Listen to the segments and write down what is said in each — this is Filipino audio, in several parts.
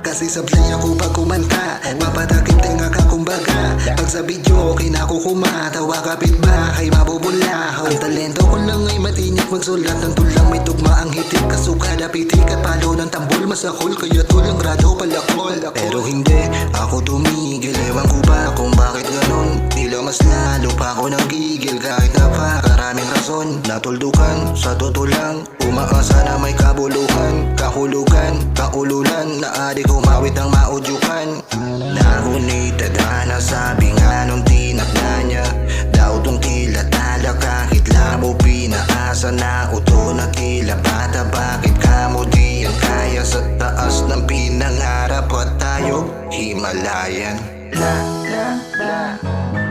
Kasi sablay ako pag kumanta, mapatakip tinga ka kumbaga. Pag sa video, kinakukuma, tawa kapit bahay, mabubula. Ang talento ko lang ay matinik, magsulat ng tulang may tugma ang hitik. Kasukada pitik at palo ng tambol, masakol kaya tulang rado palakol. Pero hindi ako tumigil, ewan ko ba kung bakit ganon. Tila mas lalo pa ako nang gigil kahit napakaraming rason. Natuldukan sa totoo lang, umaasa na may kabuluhan. Kahulugan, kaululan, na adik umawit ng maudyukan. Ngunit tadhana sabi nga nung tinakda niya, daw tong tila tala kahit labo pinaasa na uto na tila bata. Bakit kamo di yan kaya sa taas ng pinangarap at tayo Himalayan?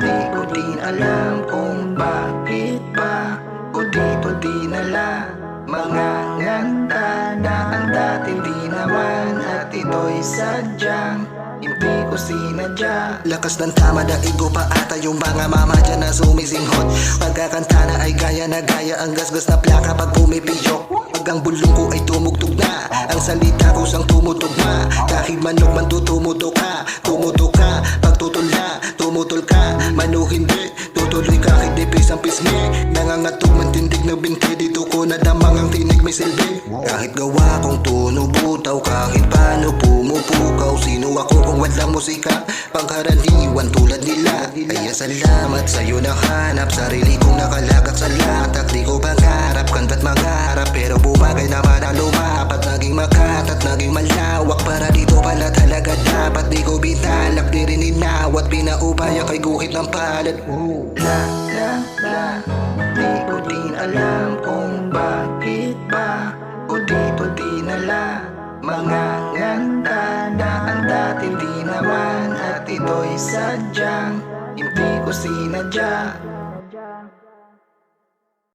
Di ko din alam kung bakit ba o dito dinala mga nganta na ang dating di naman at ito'y sadyang hindi ko sinadya. Lakas ng tama, daig ko pa ata yung mga mama dyan na sumisinghot. Pagkakanta na ay gaya na gaya ang gasgas na plaka pag pumipiyok. Pag ang bulong ko ay tumugtog na, ang salita ko sang tumutugma. Kahit manok man tutumuto ka, pag tumutol ka, mano hindi tutuloy kahit nipis ang pisngi. Nangangatog man tindig na binti, dito ko nadamang ang tinig may silbi. Kahit gawa kong tuno butaw, kahit paano pumupukaw. Sino ako kung walang musika, pangkaraniwan tulad nila. Kaya salamat sa'yo nakahanap, sarili kong nakalagak sa latak. Di ko pangarap, kanta't mangarap, pero bumagay naman ang lumapat. Naging makat at naging malawak, para dito pala talaga dapat. Di ko binalak, di rin inawat, pinaubaya kay guhit ng palad. Di ko din alam kung bakit ba o dito dinala mga nganta na ang dating di naman at ito'y sadyang hindi ko sinadya.